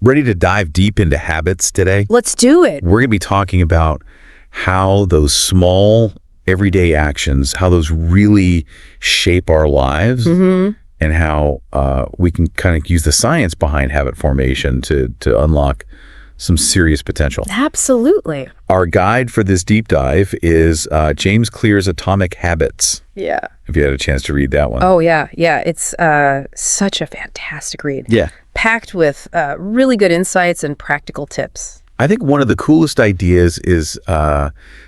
Ready to dive deep into habits today? Let's do it. We're going to be talking about how those small everyday actions, how those really shape our lives, and how we can kind of use the science behind habit formation to unlock some serious potential. Absolutely. Our guide for this deep dive is James Clear's Atomic Habits. Yeah. If you had a chance to read that one. Oh, yeah. Yeah. It's such a fantastic read. Yeah. Packed with really good insights and practical tips. I think one of the coolest ideas is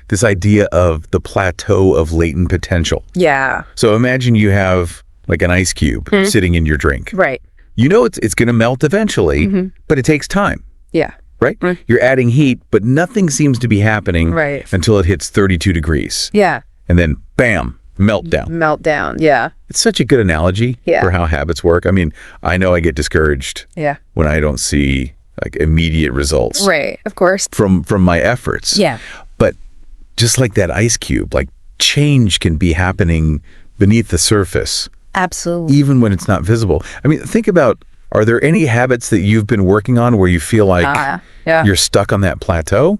this idea of the plateau of latent potential. Yeah. So imagine you have like an ice cube sitting in your drink. Right. You know it's going to melt eventually, but it takes time. Yeah. Right? You're adding heat, but nothing seems to be happening until it hits 32 degrees. Yeah. And then, bam, meltdown. Meltdown, yeah. It's such a good analogy for how habits work. I mean, I know I get discouraged when I don't see like immediate results. Right, of course. From my efforts. Yeah. But just like that ice cube, like change can be happening beneath the surface. Absolutely. Even when it's not visible. I mean, think about, are there any habits that you've been working on where you feel like you're stuck on that plateau?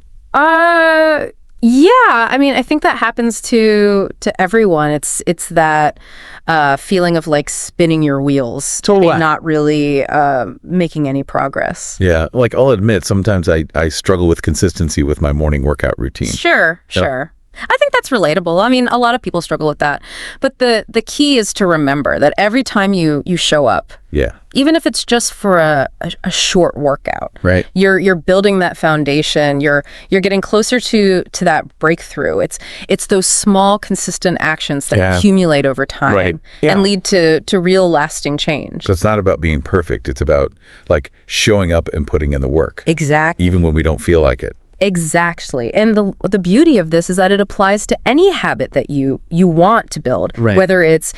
Yeah. I mean, I think that happens to everyone. It's that feeling of like spinning your wheels, and not really making any progress. Yeah. Like I'll admit, sometimes I struggle with consistency with my morning workout routine. Sure. I think that's relatable. I mean, a lot of people struggle with that. But the key is to remember that every time you show up, even if it's just for a short workout, right? You're building that foundation. You're getting closer to that breakthrough. It's those small, consistent actions that accumulate over time and lead to real lasting change. So it's not about being perfect. It's about like showing up and putting in the work. Exactly. Even when we don't feel like it. Exactly. And the beauty of this is that it applies to any habit that you want to build, whether it's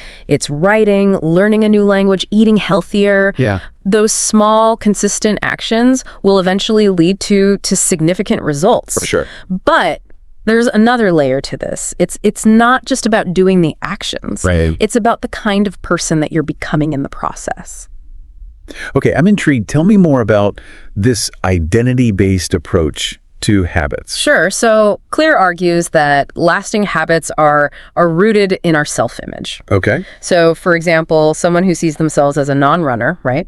writing, learning a new language, eating healthier. Yeah. Those small, consistent actions will eventually lead to significant results. For sure. But there's another layer to this. It's not just about doing the actions. Right. It's about the kind of person that you're becoming in the process. Okay, I'm intrigued. Tell me more about this identity-based approach to habits. Sure. So Clear argues that lasting habits are rooted in our self-image. Okay. So, for example, someone who sees themselves as a non-runner, right?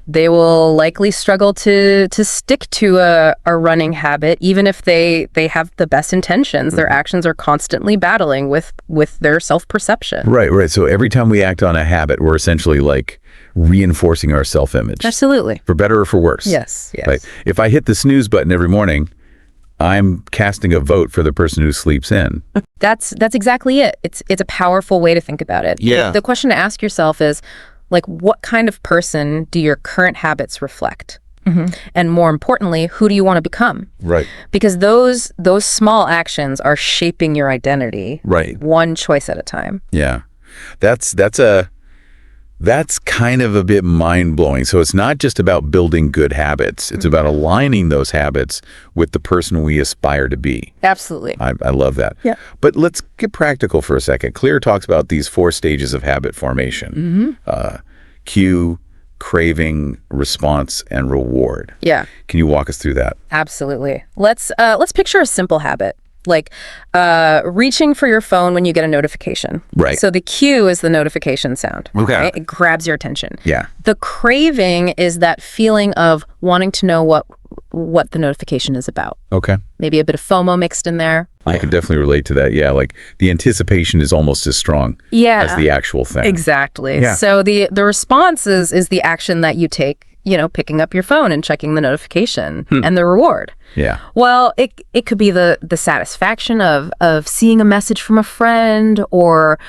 They will likely struggle to stick to a running habit, even if they have the best intentions. Their actions are constantly battling with their self-perception. Right. So every time we act on a habit, we're essentially like reinforcing our self-image. Absolutely. For better or for worse. Yes. Right? If I hit the snooze button every morning, I'm casting a vote for the person who sleeps in. That's exactly it. It's a powerful way to think about it. Yeah. The question to ask yourself is, like, what kind of person do your current habits reflect? And more importantly, who do you want to become? Right. Because those small actions are shaping your identity. Right. One choice at a time. Yeah. That's kind of a bit mind-blowing. So it's not just about building good habits. It's about aligning those habits with the person we aspire to be. Absolutely. I love that. Yeah. But let's get practical for a second. Clear talks about these 4 stages of habit formation. Cue, craving, response, and reward. Yeah. Can you walk us through that? Absolutely. Let's picture a simple habit. Like reaching for your phone when you get a notification. Right. So the cue is the notification sound. Okay. Right? It grabs your attention. Yeah. The craving is that feeling of wanting to know what the notification is about. Okay. Maybe a bit of FOMO mixed in there. I can definitely relate to that. Yeah, like the anticipation is almost as strong as the actual thing. Exactly. Yeah. So the response is the action that you take, picking up your phone and checking the notification and the reward. Yeah. Well, it could be the satisfaction of seeing a message from a friend or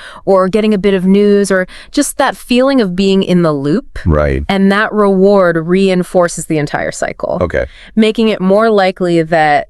getting a bit of news or just that feeling of being in the loop. Right. And that reward reinforces the entire cycle. Okay. Making it more likely that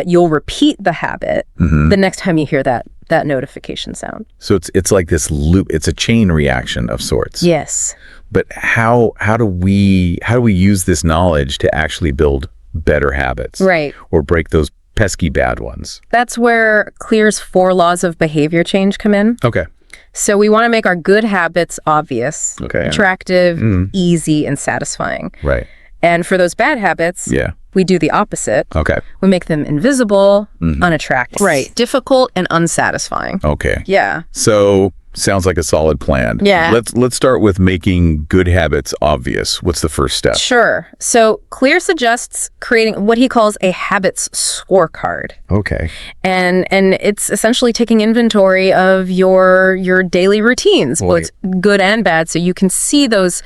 you'll repeat the habit the next time you hear that notification sound. So it's like this loop. It's a chain reaction of sorts. Yes. But how do we use this knowledge to actually build better habits? Right. Or break those pesky bad ones? That's where Clear's 4 laws of behavior change come in. Okay. So we want to make our good habits obvious, Okay. attractive, easy, and satisfying. Right. And for those bad habits, Yeah. we do the opposite. Okay. We make them invisible, unattractive, difficult, and unsatisfying. Okay. Yeah. So sounds like a solid plan. Yeah. Let's start with making good habits obvious. What's the first step? Sure. So Clear suggests creating what he calls a habits scorecard. Okay. And it's essentially taking inventory of your daily routines, both good and bad, so you can see those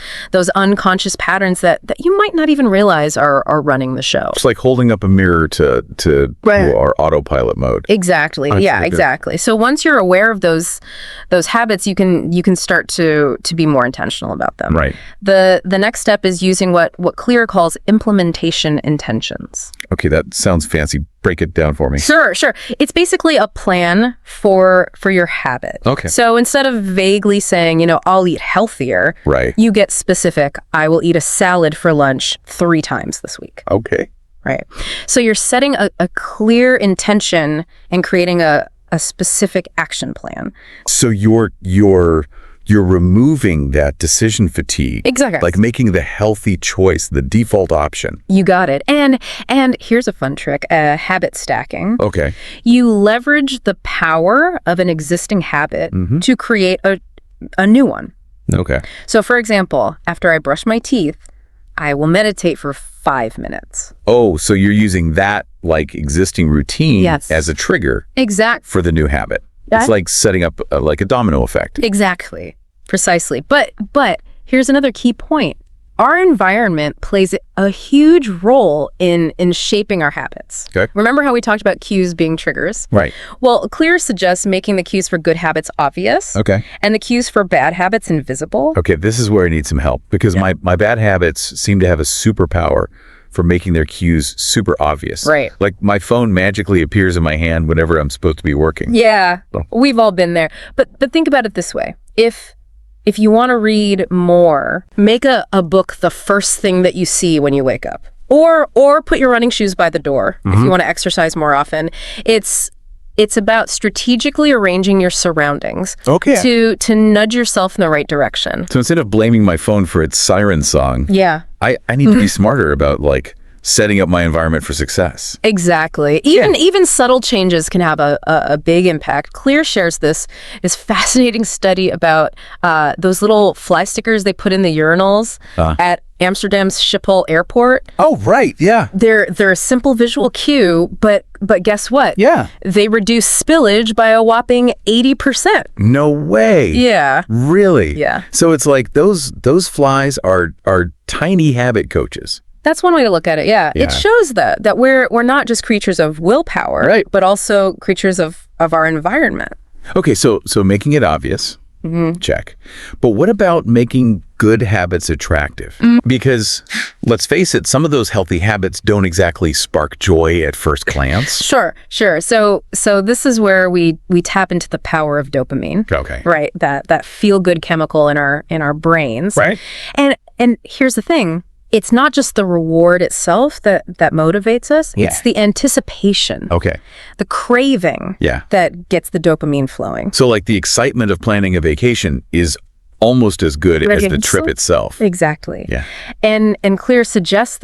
unconscious patterns that you might not even realize are running the show. It's like holding up a mirror to our autopilot mode. Exactly. Yeah, exactly. So once you're aware of those habits, you can start to be more intentional about them. Right. The next step is using what Clear calls implementation intentions. Okay, that sounds fancy. Break it down for me. Sure. It's basically a plan for your habit. Okay. So instead of vaguely saying, I'll eat healthier, Right. you get specific. I will eat a salad for lunch 3 times this week. Okay. Right. So you're setting a clear intention and creating a specific action plan. So you're removing that decision fatigue. Exactly. Like making the healthy choice the default option. You got it. And here's a fun trick, habit stacking. Okay. You leverage the power of an existing habit to create a new one. Okay. So for example, after I brush my teeth, I will meditate for 5 minutes. Oh, so you're using that like existing routine Yes. as a trigger Exactly. for the new habit. It's like setting up like a domino effect. Exactly. Precisely. But here's another key point. Our environment plays a huge role in shaping our habits. Okay. Remember how we talked about cues being triggers? Right. Well, Clear suggests making the cues for good habits obvious. Okay. And the cues for bad habits invisible. Okay, this is where I need some help because my bad habits seem to have a superpower for making their cues super obvious. Right. Like my phone magically appears in my hand whenever I'm supposed to be working. Yeah, we've all been there. But think about it this way. If you want to read more, make a book the first thing that you see when you wake up. Or put your running shoes by the door if you want to exercise more often. It's about strategically arranging your surroundings to nudge yourself in the right direction. So instead of blaming my phone for its siren song, Yeah. I need to be smarter about like setting up my environment for success. Exactly. Even subtle changes can have a big impact. Clear shares this fascinating study about those little fly stickers they put in the urinals at Amsterdam's Schiphol airport. Oh, right. Yeah. They're a simple visual cue, but guess what? Yeah. They reduce spillage by a whopping 80%. No way. Yeah. Really? Yeah. So it's like those flies are tiny habit coaches. That's one way to look at it. Yeah. It shows that we're not just creatures of willpower, Right. but also creatures of our environment. Okay, so making it obvious, check. But what about making good habits attractive? Because let's face it, some of those healthy habits don't exactly spark joy at first glance. Sure. So this is where we tap into the power of dopamine. Okay. Right. That feel good chemical in our brains. Right. And here's the thing. It's not just the reward itself that motivates us. Yeah. It's the anticipation, Okay. the craving that gets the dopamine flowing. So like the excitement of planning a vacation is almost as good as the trip itself. Exactly. Yeah. And Clear suggests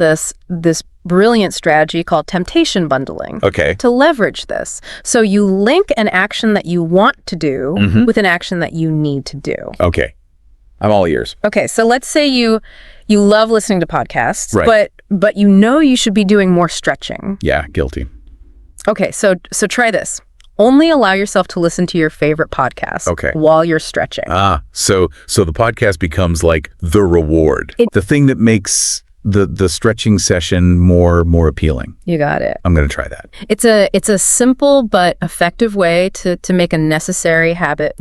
this brilliant strategy called temptation bundling. Okay. To leverage this. So you link an action that you want to do with an action that you need to do. Okay. I'm all ears. Okay, so let's say you love listening to podcasts, Right. but you know you should be doing more stretching. Yeah, guilty. Okay, so try this. Only allow yourself to listen to your favorite podcast while you're stretching. So the podcast becomes like the reward. The thing that makes the stretching session more appealing. You got it. I'm going to try that. It's a simple but effective way to make a necessary habit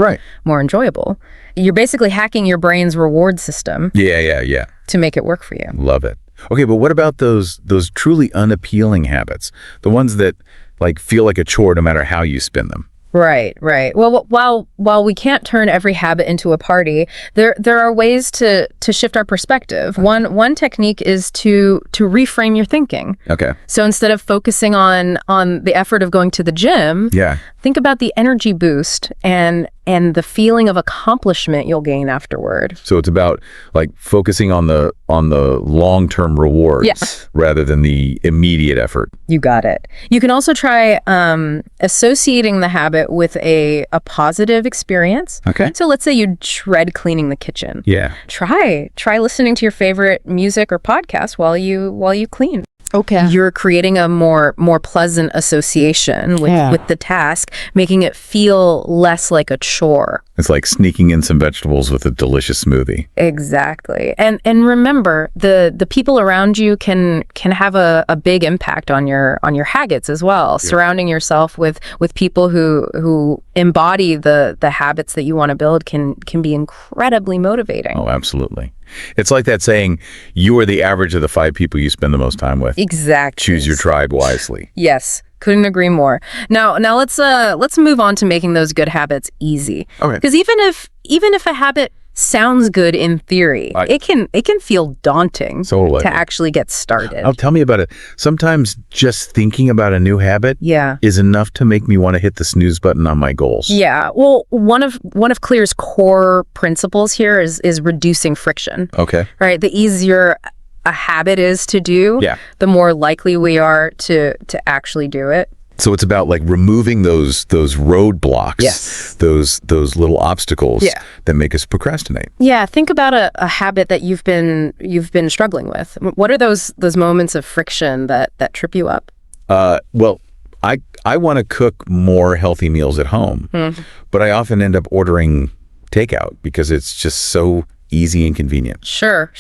more enjoyable. You're basically hacking your brain's reward system Yeah. to make it work for you. Love it. Okay, but what about those truly unappealing habits? The ones that like feel like a chore no matter how you spin them. Right. Well, while we can't turn every habit into a party, there are ways to shift our perspective. One technique is to reframe your thinking. Okay. So instead of focusing on the effort of going to the gym, think about the energy boost and and the feeling of accomplishment you'll gain afterward. So it's about like focusing on the long-term rewards rather than the immediate effort. You got it. You can also try associating the habit with a positive experience. Okay. So let's say you dread cleaning the kitchen. Yeah. Try listening to your favorite music or podcast while you clean. Okay. You're creating a more pleasant association with the task, making it feel less like a chore. It's like sneaking in some vegetables with a delicious smoothie. Exactly. And remember, the people around you can have a big impact on your habits as well. Yeah. Surrounding yourself with people who embody the habits that you want to build can be incredibly motivating. Oh, absolutely. It's like that saying, you are the average of the 5 people you spend the most time with. Exactly. Choose your tribe wisely. Yes. Couldn't agree more. Now let's move on to making those good habits easy. Okay. Because even if a habit sounds good in theory, it can feel daunting to actually get started. Oh, tell me about it. Sometimes just thinking about a new habit is enough to make me want to hit the snooze button on my goals. Yeah. Well, one of Clear's core principles here is reducing friction. Okay. Right. The easier a habit is to do, the more likely we are to actually do it. So it's about like removing those roadblocks, those little obstacles that make us procrastinate. Yeah, think about a habit that you've been struggling with. What are those moments of friction that trip you up? Well, I want to cook more healthy meals at home, but I often end up ordering takeout because it's just so easy and convenient. Sure.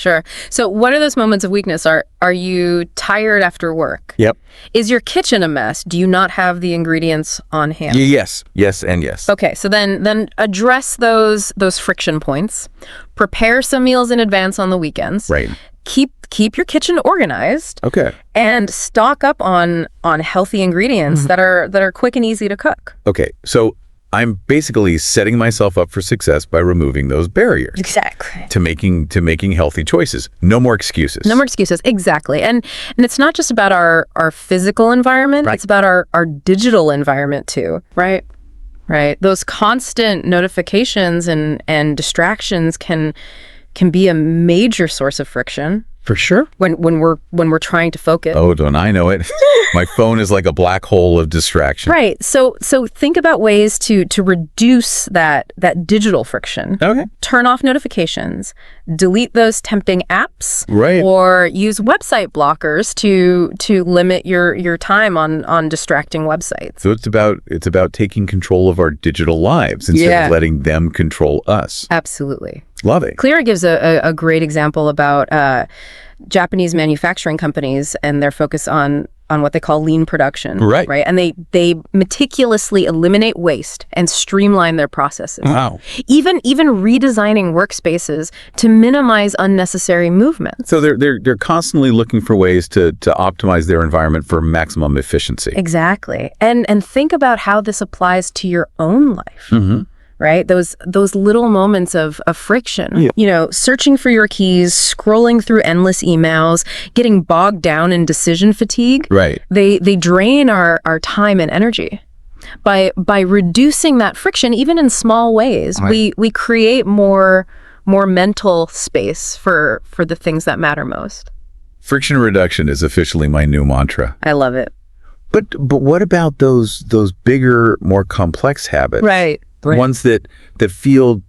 So what are those moments of weakness? Are you tired after work? Yep. Is your kitchen a mess? Do you not have the ingredients on hand? Yes, and yes. Okay, so then address those friction points. Prepare some meals in advance on the weekends. Right. Keep your kitchen organized. Okay. And stock up on healthy ingredients that are quick and easy to cook. Okay. So I'm basically setting myself up for success by removing those barriers. Exactly. To making healthy choices. No more excuses. No more excuses. Exactly. And it's not just about our physical environment. Right. It's about our digital environment too. Right. Those constant notifications and distractions can be a major source of friction. For sure. When we're trying to focus. Oh, don't I know it? My phone is like a black hole of distraction. Right. So think about ways to reduce that digital friction. Okay. Turn off notifications. Delete those tempting apps. Right. Or use website blockers to limit your time on distracting websites. So it's about taking control of our digital lives instead of letting them control us. Absolutely. Love it. Clear gives a great example about Japanese manufacturing companies and their focus on what they call lean production. Right. And they meticulously eliminate waste and streamline their processes. Wow. Even redesigning workspaces to minimize unnecessary movement. So they're constantly looking for ways to optimize their environment for maximum efficiency. Exactly. And think about how this applies to your own life. Mm-hmm. Right? Those little moments of friction, searching for your keys, scrolling through endless emails, getting bogged down in decision fatigue. Right. They drain our time and energy. By reducing that friction, even in small ways, we create more mental space for the things that matter most. Friction reduction is officially my new mantra. I love it. But what about those bigger, more complex habits? Right. Ones that feel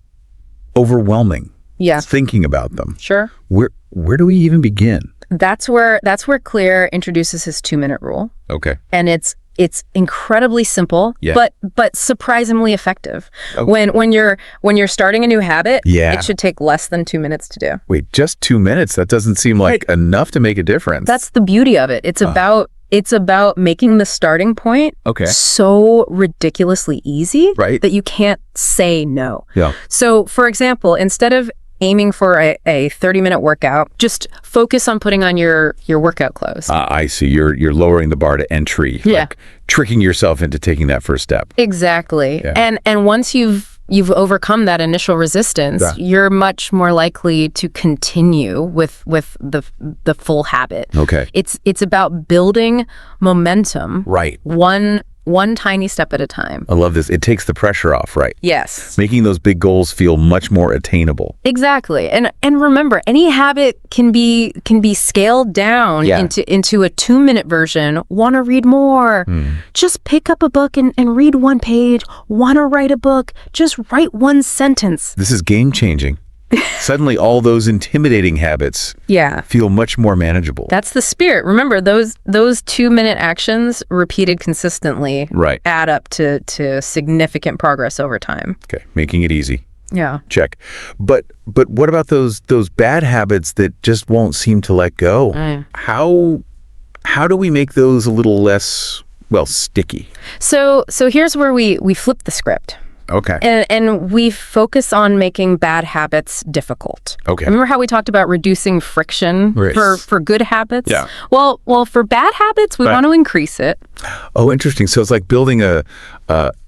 overwhelming. Yeah. Thinking about them. Sure. Where do we even begin? That's where Clear introduces his 2-minute rule. Okay. And it's incredibly simple, but surprisingly effective. Okay. When you're starting a new habit, it should take less than 2 minutes to do. Wait, just 2 minutes? That doesn't seem like enough to make a difference. That's the beauty of it. It's about making the starting point so ridiculously easy that you can't say no. Yeah. So, for example, instead of aiming for a 30-minute workout, just focus on putting on your workout clothes. I see. You're lowering the bar to entry. Yeah. Like tricking yourself into taking that first step. Exactly. Yeah. And once you've overcome that initial resistance, you're much more likely to continue with the full habit. Okay. It's about building momentum. Right. One one tiny step at a time. I love this. It takes the pressure off, right? Yes. Making those big goals feel much more attainable. Exactly. And remember, any habit can be scaled down Yeah. into a 2-minute version. Want to read more? Just pick up a book and read one page. Want to write a book? Just write one sentence. This is game-changing. Suddenly, all those intimidating habits feel much more manageable. That's the spirit. Remember, those 2-minute actions repeated consistently add up to significant progress over time. Okay, making it easy. Yeah. Check. But what about those bad habits that just won't seem to let go? How do we make those a little less, well, sticky? So here's where we flip the script. Okay. And we focus on making bad habits difficult. Okay. Remember how we talked about reducing friction for good habits? Yeah. Well, for bad habits, we want to increase it. Oh, interesting. So it's like building a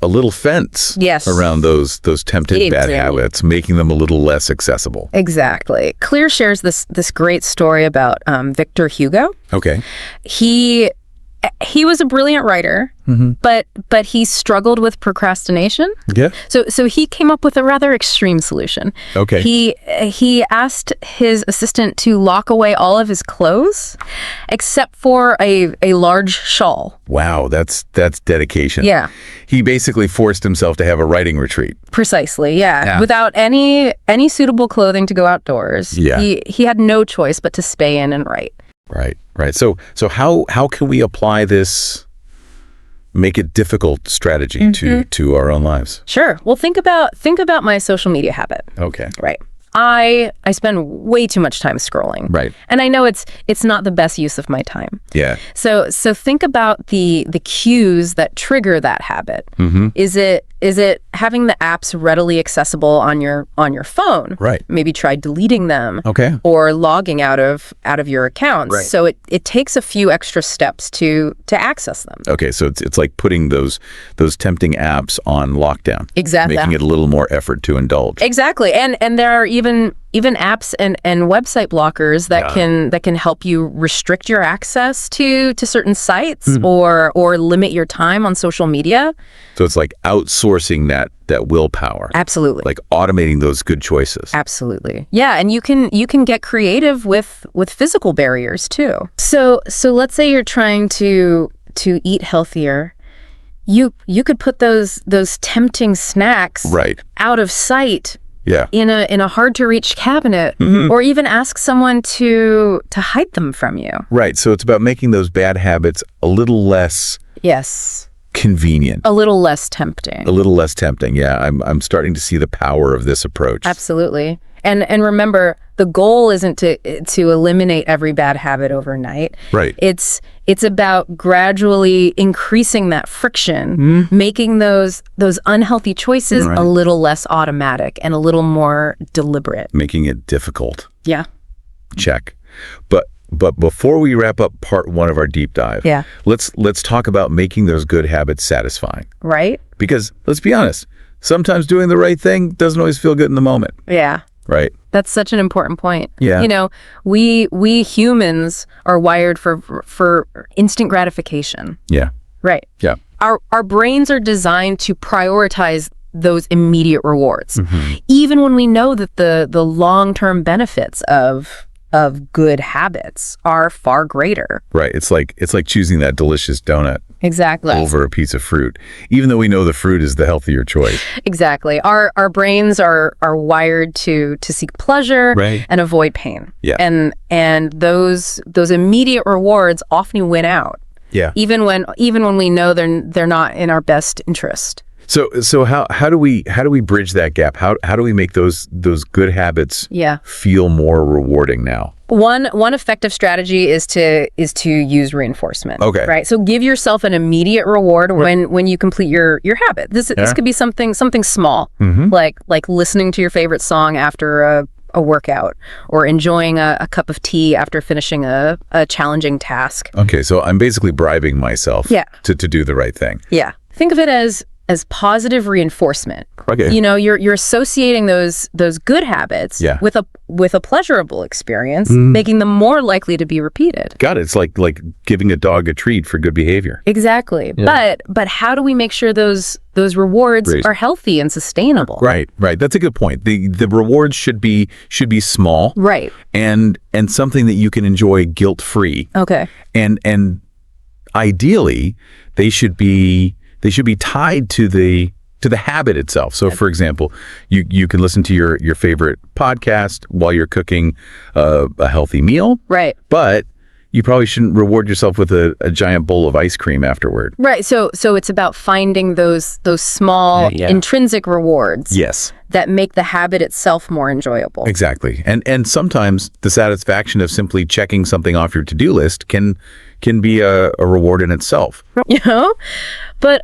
little fence around those tempting bad habits, making them a little less accessible. Exactly. Clear shares this great story about Victor Hugo. Okay. He was a brilliant writer, but he struggled with procrastination. Yeah. So he came up with a rather extreme solution. Okay. He asked his assistant to lock away all of his clothes, except for a large shawl. Wow, that's dedication. Yeah. He basically forced himself to have a writing retreat. Precisely. Yeah. Without any suitable clothing to go outdoors. Yeah. He had no choice but to stay in and write. Right. So how can we apply this, make it difficult strategy to our own lives? Sure. Well, think about my social media habit. Okay. Right. I spend way too much time scrolling. Right. And I know it's not the best use of my time. Yeah. So think about the cues that trigger that habit. Is it having the apps readily accessible on your phone? Right. Maybe try deleting them. Okay. Or logging out of your accounts. Right. So it takes a few extra steps to access them. Okay, so it's like putting those tempting apps on lockdown. Exactly. Making it a little more effort to indulge. Exactly. And there are even apps and website blockers that can help you restrict your access to certain sites or limit your time on social media. So it's like outsourcing that willpower. Absolutely. Like automating those good choices. Absolutely. Yeah, and you can get creative with physical barriers too. So let's say you're trying to eat healthier. You could put those tempting snacks out of sight. Yeah. In a hard to reach cabinet, or even ask someone to hide them from you. Right. So it's about making those bad habits a little less convenient. A little less tempting. A little less tempting. Yeah. I'm starting to see the power of this approach. Absolutely. And remember, the goal isn't to eliminate every bad habit overnight. Right. It's about gradually increasing that friction, making those unhealthy choices a little less automatic and a little more deliberate. Making it difficult. Yeah. Check. But before we wrap up part 1 of our deep dive, let's talk about making those good habits satisfying. Right? Because let's be honest, sometimes doing the right thing doesn't always feel good in the moment. Yeah. Right. That's such an important point. Yeah. You know, we humans are wired for instant gratification. Yeah. Right. Yeah. Our brains are designed to prioritize those immediate rewards, even when we know that the long-term benefits of good habits are far greater. Right. It's like choosing that delicious donut Exactly. over a piece of fruit, even though we know the fruit is the healthier choice. Exactly. Our brains are wired to seek pleasure and avoid pain. Yeah. And those immediate rewards often win out. Yeah. Even when we know they're not in our best interest. So how do we bridge that gap? How do we make those good habits feel more rewarding now? One effective strategy is to use reinforcement. Okay. Right. So give yourself an immediate reward when you complete your habit. This could be something small, like listening to your favorite song after a workout, or enjoying a cup of tea after finishing a challenging task. Okay, so I'm basically bribing myself to do the right thing. Yeah. Think of it as as positive reinforcement. Okay. You know, you're associating those good habits with a pleasurable experience, making them more likely to be repeated. Got it. It's like giving a dog a treat for good behavior. Exactly. Yeah. But how do we make sure those rewards are healthy and sustainable? Right. That's a good point. The rewards should be small. Right. And something that you can enjoy guilt-free. Okay. And ideally, they should be tied to the habit itself. So, for example, you can listen to your favorite podcast while you're cooking a healthy meal. Right. But you probably shouldn't reward yourself with a giant bowl of ice cream afterward. Right. So it's about finding those small intrinsic rewards. Yes. That make the habit itself more enjoyable. Exactly. And sometimes the satisfaction of simply checking something off your to-do list can be a reward in itself. You know? But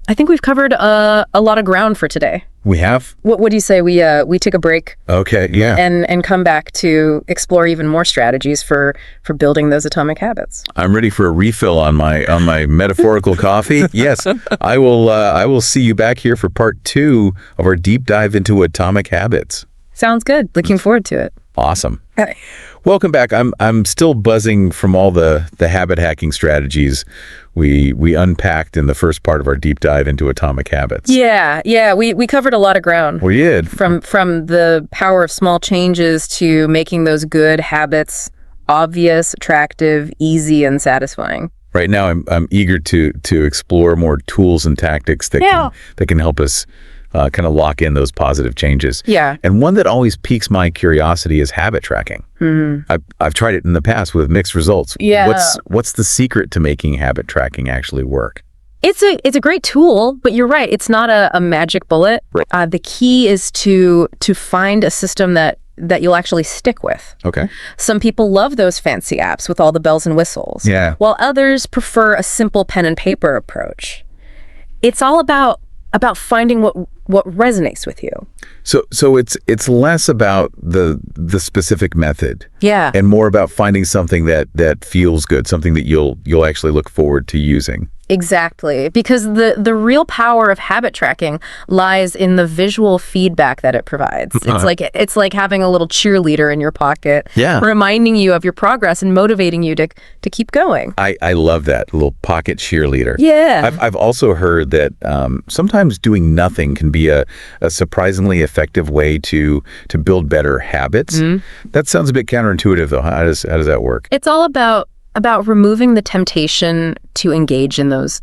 I think we've covered a lot of ground for today. We have? What do you say we take a break? Okay, yeah. And come back to explore even more strategies for building those atomic habits. I'm ready for a refill on my metaphorical coffee. Yes, I will see you back here for part 2 of our deep dive into atomic habits. Sounds good. Looking forward to it. Awesome. Okay. Welcome back. I'm still buzzing from all the habit hacking strategies we unpacked in the first part of our deep dive into atomic habits. Yeah. We covered a lot of ground. We did. From the power of small changes to making those good habits obvious, attractive, easy, and satisfying. Right now, I'm eager to explore more tools and tactics that can help us kind of lock in those positive changes. Yeah. And one that always piques my curiosity is habit tracking. I've tried it in the past with mixed results. Yeah. What's the secret to making habit tracking actually work? It's a great tool, but you're right. It's not a magic bullet. Right. The key is to find a system that you'll actually stick with. Okay. Some people love those fancy apps with all the bells and whistles. Yeah. While others prefer a simple pen and paper approach. It's all about finding what resonates with you. So it's less about the specific method. Yeah. And more about finding something that feels good, something that you'll actually look forward to using. Exactly, because the real power of habit tracking lies in the visual feedback that it provides. It's like having a little cheerleader in your pocket, reminding you of your progress and motivating you to keep going. I love that, little pocket cheerleader. Yeah. I've also heard that sometimes doing nothing can be a surprisingly effective way to build better habits. That sounds a bit counterintuitive, though. How does that work? It's all about removing the temptation to engage in those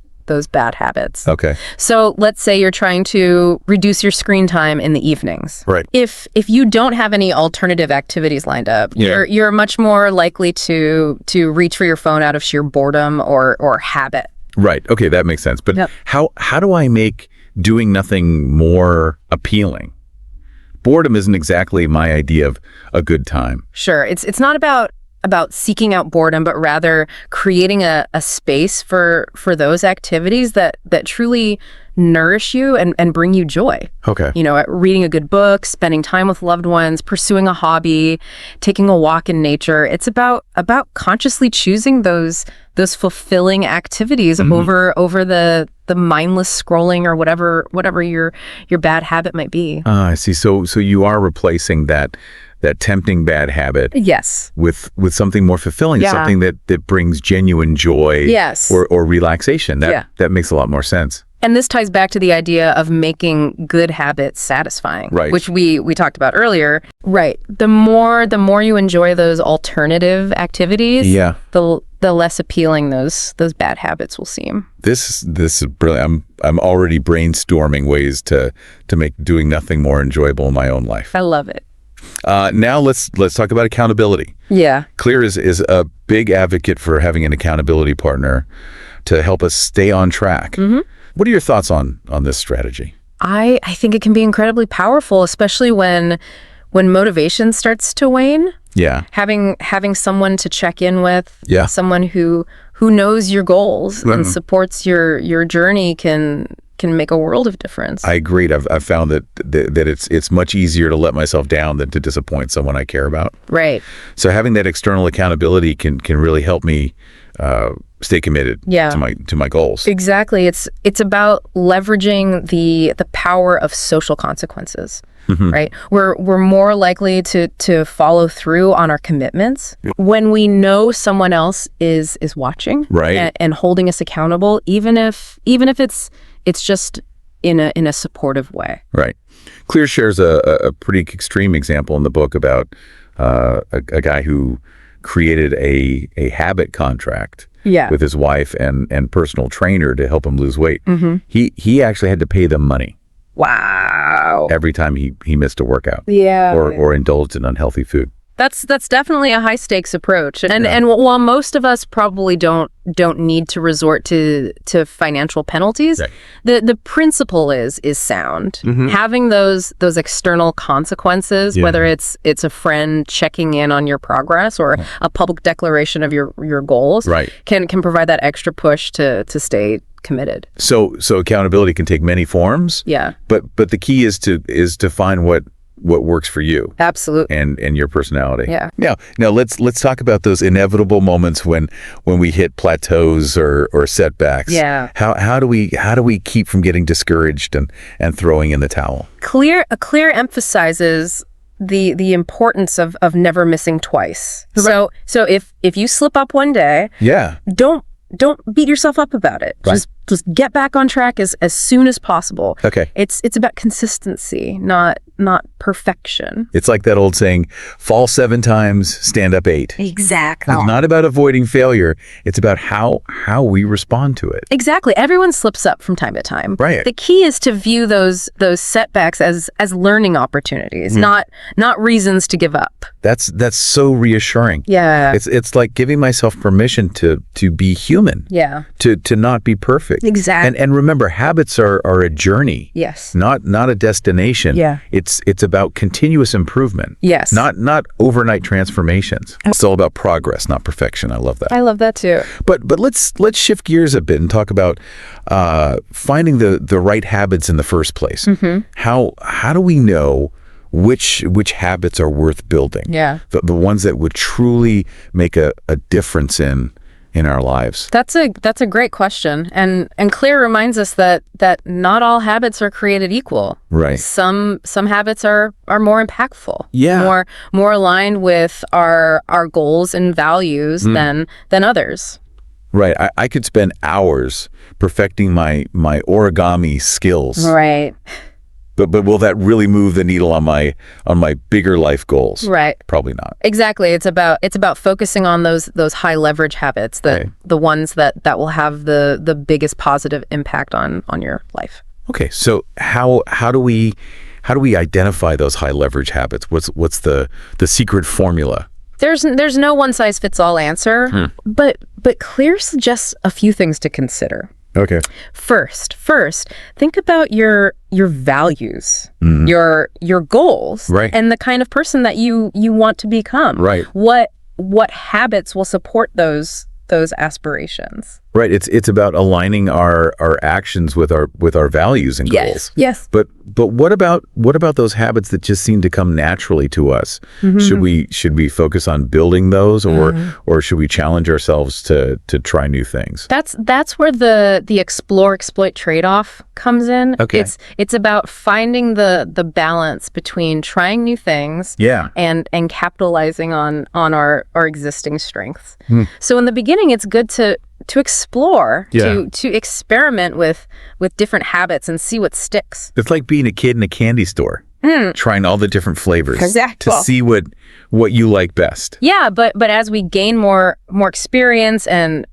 bad habits. Okay. So let's say you're trying to reduce your screen time in the evenings. Right. If you don't have any alternative activities lined up, you're much more likely to reach for your phone out of sheer boredom or habit. Right. Okay, that makes sense. But how do I make doing nothing more appealing? Boredom isn't exactly my idea of a good time. Sure. It's not about seeking out boredom, but rather creating a space for those activities that truly nourish you and bring you joy. Okay. You know, reading a good book, spending time with loved ones, pursuing a hobby, taking a walk in nature. It's about consciously choosing those fulfilling activities over the mindless scrolling or whatever your bad habit might be. I see. So you are replacing that tempting bad habit with something more fulfilling, something that brings genuine joy or relaxation. That makes a lot more sense. And this ties back to the idea of making good habits satisfying, which we talked about earlier. Right. The more you enjoy those alternative activities, the less appealing those bad habits will seem. This is brilliant. I'm already brainstorming ways to make doing nothing more enjoyable in my own life. I love it. Now let's talk about accountability. Yeah. Clear is a big advocate for having an accountability partner to help us stay on track. What are your thoughts on this strategy? I think it can be incredibly powerful, especially when motivation starts to wane. Yeah. Having someone to check in with, someone who knows your goals and supports your journey can make a world of difference. I agree. I've found that it's much easier to let myself down than to disappoint someone I care about. Right. So having that external accountability can really help me stay committed Yeah. to my goals. Exactly. It's about leveraging the power of social consequences. Right? We're more likely to follow through on our commitments when we know someone else is watching, Right. and holding us accountable, even if it's just in a supportive way. Right. Clear shares a pretty extreme example in the book about a guy who created a habit contract Yeah. with his wife and personal trainer to help him lose weight. He actually had to pay them money Wow. every time he missed a workout Yeah. or indulged in unhealthy food. That's definitely a high stakes approach. And while most of us probably don't need to resort to financial penalties, Right. the principle is sound. Having those external consequences, whether it's a friend checking in on your progress or a public declaration of your goals, Right. can provide that extra push to stay committed. So accountability can take many forms. Yeah. But the key is to find what works for you. Absolutely. And your personality. Yeah. Now let's talk about those inevitable moments when we hit plateaus or setbacks. Yeah. How do we keep from getting discouraged and throwing in the towel? Clear emphasizes the importance of never missing twice. So if you slip up one day, Yeah. don't beat yourself up about it. Right. Just get back on track as soon as possible. Okay. It's about consistency, not perfection. It's like that old saying, fall 7 times, stand up 8. Exactly. It's not about avoiding failure. It's about how we respond to it. Exactly. Everyone slips up from time to time. Right. The key is to view those setbacks as learning opportunities, not reasons to give up. That's so reassuring. Yeah. It's like giving myself permission to be human. Yeah. To not be perfect. Exactly. And remember, habits are a journey. Yes. Not a destination. Yeah. It's about continuous improvement. Yes. Not overnight transformations. It's all about progress, not perfection. I love that. I love that too. But let's shift gears a bit and talk about finding the right habits in the first place. How do we know which habits are worth building? Yeah. The ones that would truly make a difference in our lives. That's a great question. And Claire reminds us that not all habits are created equal. Right. Some habits are more impactful. Yeah. More aligned with our goals and values than others. Right. I could spend hours perfecting my origami skills. Right. But will that really move the needle on my bigger life goals? Right. Probably not. Exactly. It's about focusing on those high leverage habits, the ones that will have the biggest positive impact on your life. Okay. So how do we identify those high leverage habits? What's the secret formula? There's no one size fits all answer, but Claire suggests a few things to consider. Okay. First, think about your values, your goals, Right. and the kind of person that you want to become. Right. What habits will support those aspirations? Right. It's about aligning our actions with our values and goals. Yes. But what about those habits that just seem to come naturally to us? Should we focus on building those, or should we challenge ourselves to try new things? That's where the explore exploit trade-off comes in. Okay. It's about finding the balance between trying new things Yeah. and capitalizing on our existing strengths. So in the beginning, it's good to explore, Yeah. to experiment with different habits and see what sticks. It's like being a kid in a candy store, trying all the different flavors Exactly. to see what you like best. Yeah, but as we gain more experience and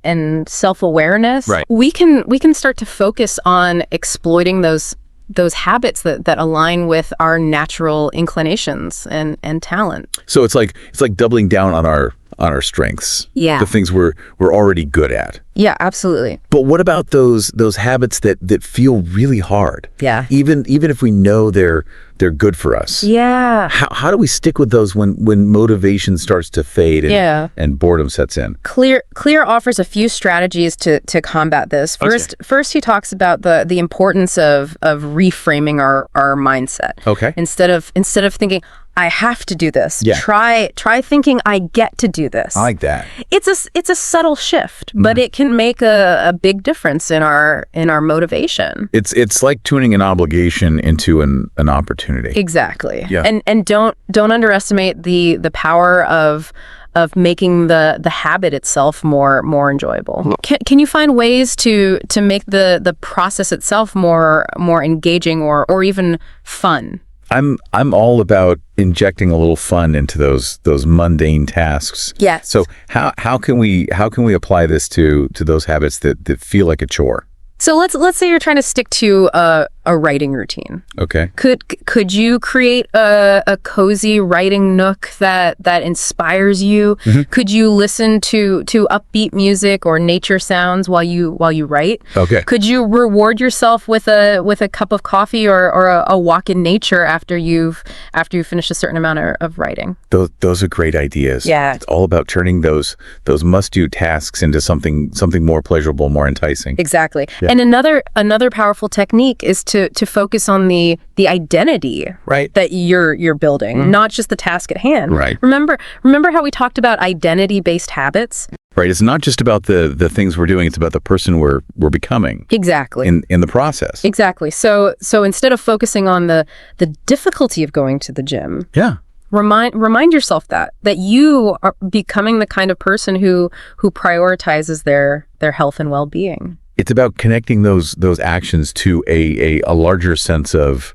self-awareness, Right. we can start to focus on exploiting those habits that align with our natural inclinations and talent. So it's like doubling down on our strengths. Yeah. The things we're already good at. Yeah, absolutely. But what about those habits that feel really hard? Yeah. Even if we know they're good for us. Yeah. How do we stick with those when motivation starts to fade and boredom sets in? Clear offers a few strategies to combat this. First he talks about the importance of reframing our mindset. Okay. Instead of thinking, I have to do this. Yeah. Try thinking I get to do this. I like that. It's a subtle shift, but it can make a big difference in our motivation. It's like tuning an obligation into an opportunity. Exactly. Yeah. And don't underestimate the power of making the habit itself more enjoyable. Can you find ways to make the process itself more engaging or even fun? I'm all about injecting a little fun into those mundane tasks. Yes. So how can we apply this to those habits that feel like a chore? So let's say you're trying to stick to a writing routine. Okay. Could you create a cozy writing nook that inspires you? Mm-hmm. Could you listen to upbeat music or nature sounds while you write? Okay. Could you reward yourself with a cup of coffee or a walk in nature after you've finished a certain amount of writing? Those are great ideas. Yeah. It's all about turning those must-do tasks into something more pleasurable, more enticing. Exactly. Yeah. And another powerful technique is to focus on the identity Right. that you're building, not just the task at hand. Right. Remember how we talked about identity-based habits? Right. It's not just about the things we're doing, it's about the person we're becoming Exactly. in the process. Exactly. So instead of focusing on the difficulty of going to the gym, Yeah. remind yourself that you are becoming the kind of person who prioritizes their health and well-being. It's about connecting those actions to a larger sense of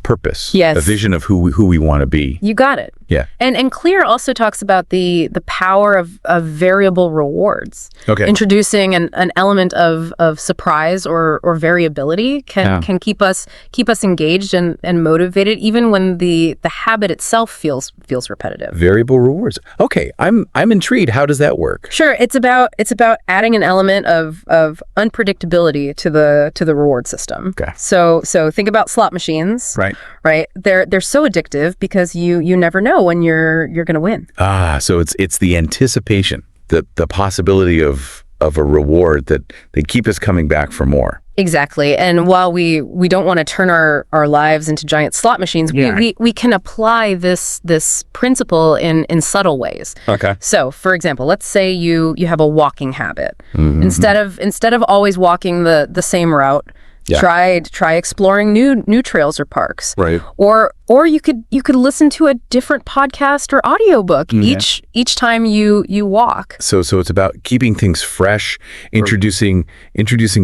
purpose. Yes. A vision of who we want to be. You got it. Yeah. And Clear also talks about the power of variable rewards. Okay. Introducing an element of surprise or variability can keep us engaged and motivated even when the habit itself feels repetitive. Variable rewards. Okay. I'm intrigued. How does that work? Sure, it's about adding an element of unpredictability to the reward system. Okay. So think about slot machines. Right. Right. They're so addictive because you never know when you're going to win. So it's the anticipation, the possibility of a reward that they keep us coming back for more. Exactly. And while we don't want to turn our lives into giant slot machines, we can apply this principle in subtle ways. Okay. So, for example, let's say you have a walking habit. Mm-hmm. Instead of always walking the same route, try exploring new trails or parks. Right. Or you could listen to a different podcast or audiobook each time you walk. So it's about keeping things fresh, introducing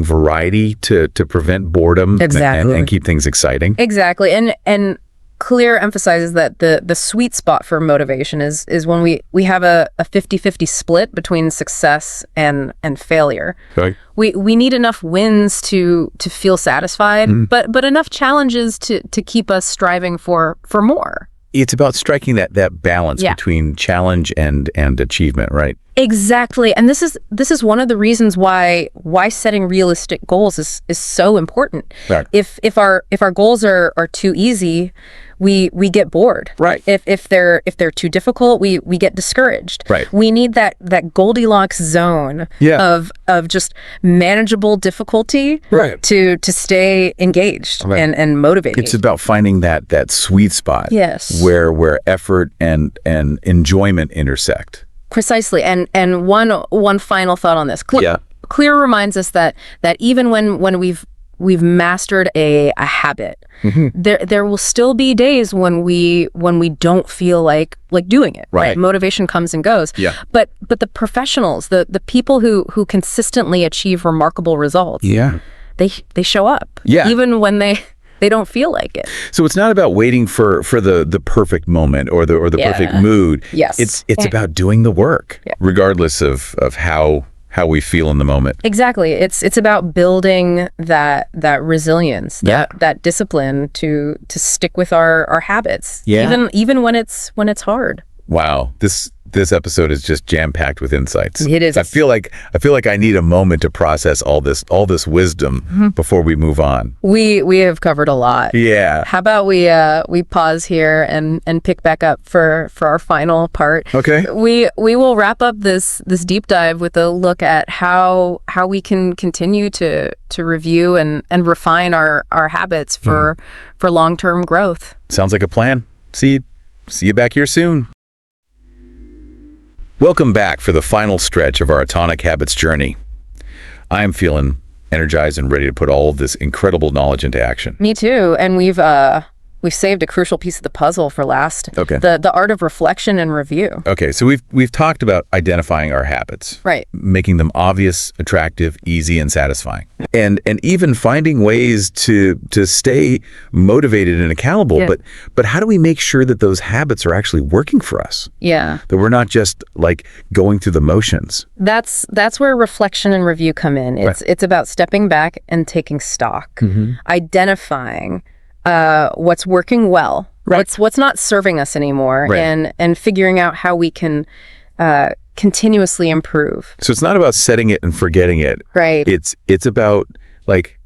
variety to prevent boredom. Exactly. and keep things exciting. Exactly. And Clear emphasizes that the sweet spot for motivation is when we have a 50-50 split between success and failure. Okay. We need enough wins to feel satisfied, but enough challenges to keep us striving for more. It's about striking that balance between challenge and achievement, right? Exactly. And this is one of the reasons why setting realistic goals is so important. Right. If our goals are too easy, we get bored. Right. If they're too difficult, we get discouraged. Right. We need that Goldilocks zone of just manageable difficulty to stay engaged and motivated. It's about finding that sweet spot. Yes. Where effort and enjoyment intersect. Precisely. And one final thought on this. Clear reminds us that even when we've mastered a habit, there will still be days when we don't feel like doing it. Right. Motivation comes and goes. Yeah. But the professionals, the people who consistently achieve remarkable results, they show up. Yeah. Even when they don't feel like it. So it's not about waiting for the perfect moment or the perfect mood. Yes. It's about doing the work, regardless of how we feel in the moment. Exactly. It's about building that resilience, that discipline to stick with our habits. Yeah. Even when it's hard. Wow. This episode is just jam-packed with insights. It is. I feel like I need a moment to process all this wisdom before we move on. We have covered a lot. Yeah. How about we pause here and pick back up for our final part. Okay. We will wrap up this deep dive with a look at how we can continue to review and refine our habits for long-term growth. Sounds like a plan. See See you back here soon. Welcome back for the final stretch of our Atomic Habits journey. I'm feeling energized and ready to put all of this incredible knowledge into action. Me too. And we've saved a crucial piece of the puzzle for last. Okay. The art of reflection and review. Okay, so we've talked about identifying our habits. Right. Making them obvious, attractive, easy, and satisfying. And even finding ways to stay motivated and accountable. Yeah. But how do we make sure that those habits are actually working for us? Yeah. That we're not just like going through the motions. That's where reflection and review come in. It's about stepping back and taking stock, identifying what's working well, what's not serving us anymore, and figuring out how we can continuously improve. So it's not about setting it and forgetting it. Right. It's about like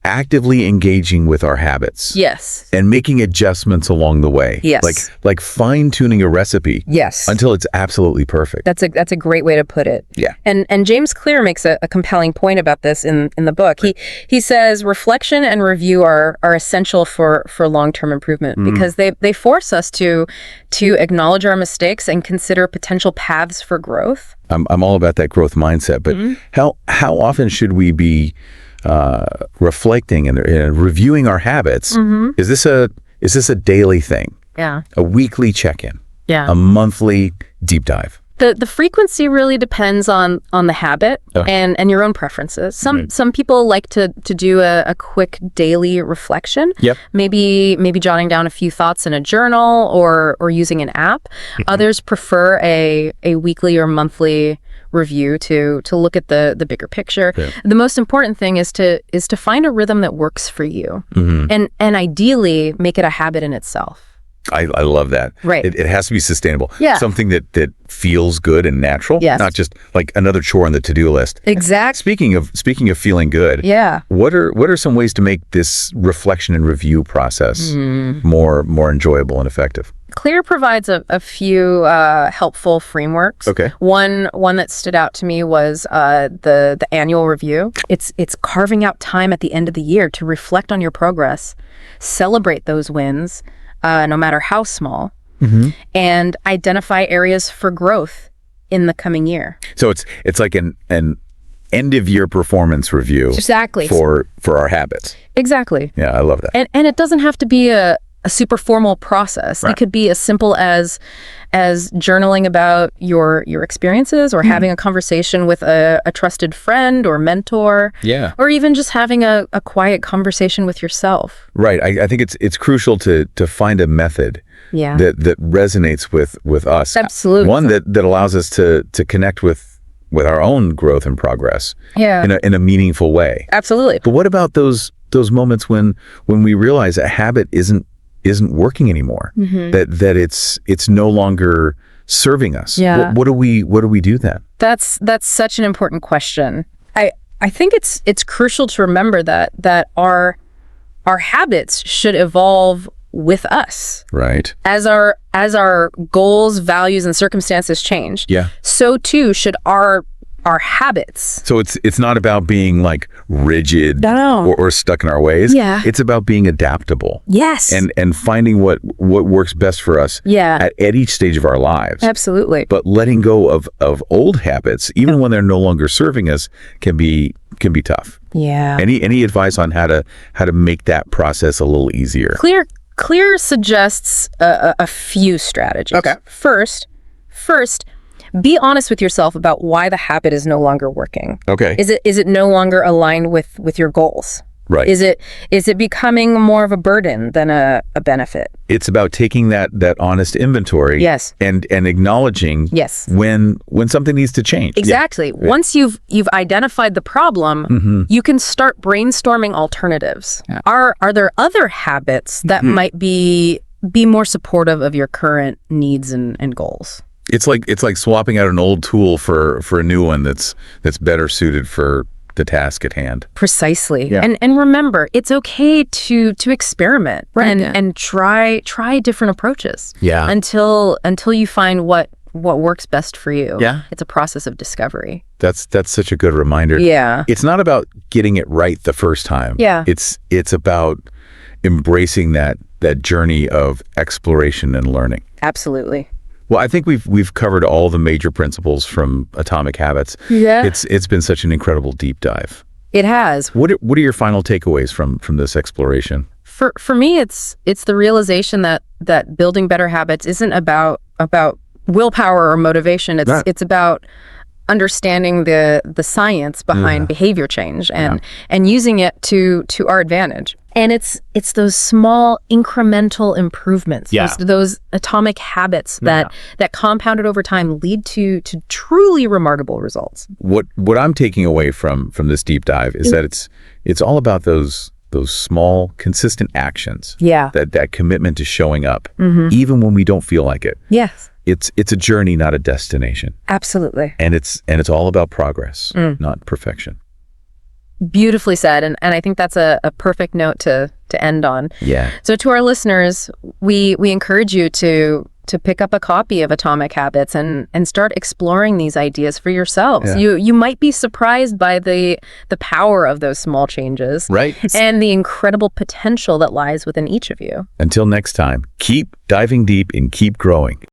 actively engaging with our habits. Yes. And making adjustments along the way. Yes. Like fine-tuning a recipe. Yes. Until it's absolutely perfect. That's a great way to put it. Yeah. And James Clear makes a compelling point about this in the book. He says reflection and review are essential for long-term improvement because they force us to acknowledge our mistakes and consider potential paths for growth. I'm all about that growth mindset, but how often should we be reflecting and reviewing our habits? Is this a daily thing? Yeah. A weekly check-in? Yeah. A monthly deep dive? The frequency really depends on the habit and your own preferences. Some people like to do a quick daily reflection. Yep. Maybe jotting down a few thoughts in a journal or using an app. Others prefer a weekly or monthly review to look at the bigger picture. Yeah. The most important thing is to find a rhythm that works for you, and ideally make it a habit in itself. I love that. Right. It has to be sustainable. Yeah. Something that feels good and natural. Yes. Not just like another chore on the to-do list. Exactly. Speaking of feeling good. Yeah. What are some ways to make this reflection and review process more enjoyable and effective? Clear provides a few helpful frameworks. Okay. One that stood out to me was the annual review. It's carving out time at the end of the year to reflect on your progress, celebrate those wins, no matter how small, and identify areas for growth in the coming year. So it's like an end of year performance review. Exactly. For our habits. Exactly. Yeah, I love that. And it doesn't have to be a super formal process. Right. It could be as simple as journaling about your experiences or having a conversation with a trusted friend or mentor. Yeah. Or even just having a quiet conversation with yourself. Right. I think it's crucial to find a method that resonates with us. Absolutely. One that allows us to connect with our own growth and progress in a meaningful way. Absolutely. But what about those moments when we realize a habit isn't working anymore, that it's no longer serving us? Yeah. What do we do then? That's such an important question. I think it's crucial to remember that our habits should evolve with us. Right. As our goals, values, and circumstances change. Yeah. So too should our habits. So it's not about being like rigid or stuck in our ways. Yeah. It's about being adaptable. Yes. And finding what works best for us at each stage of our lives. Absolutely. But letting go of old habits, even when they're no longer serving us, can be tough. Yeah. Any advice on how to make that process a little easier? Clear suggests a few strategies. Okay. First, be honest with yourself about why the habit is no longer working. Okay. Is it no longer aligned with your goals? Right. Is it becoming more of a burden than a benefit? It's about taking that honest inventory. Yes. And acknowledging when something needs to change. Exactly. Yeah. Once you've identified the problem, you can start brainstorming alternatives. Yeah. Are there other habits that might be more supportive of your current needs and goals? It's like swapping out an old tool for a new one that's better suited for the task at hand. Precisely. Yeah. And remember, it's okay to experiment and try different approaches. Yeah. Until you find what works best for you. Yeah. It's a process of discovery. That's such a good reminder. Yeah. It's not about getting it right the first time. Yeah. It's about embracing that journey of exploration and learning. Absolutely. Well, I think we've covered all the major principles from Atomic Habits. Yeah. It's been such an incredible deep dive. It has. What are your final takeaways from this exploration? For me, it's the realization that building better habits isn't about willpower or motivation. It's about understanding the science behind behavior change and using it to our advantage. And it's those small incremental improvements, those atomic habits that compounded over time lead to truly remarkable results. What I'm taking away from this deep dive is that it's all about those small, consistent actions. Yeah. That commitment to showing up, even when we don't feel like it. Yes. It's a journey, not a destination. Absolutely. And it's all about progress, not perfection. Beautifully said. And I think that's a perfect note to end on. Yeah. So to our listeners, we encourage you to pick up a copy of Atomic Habits and start exploring these ideas for yourselves. Yeah. You might be surprised by the power of those small changes. Right. And the incredible potential that lies within each of you. Until next time, keep diving deep and keep growing.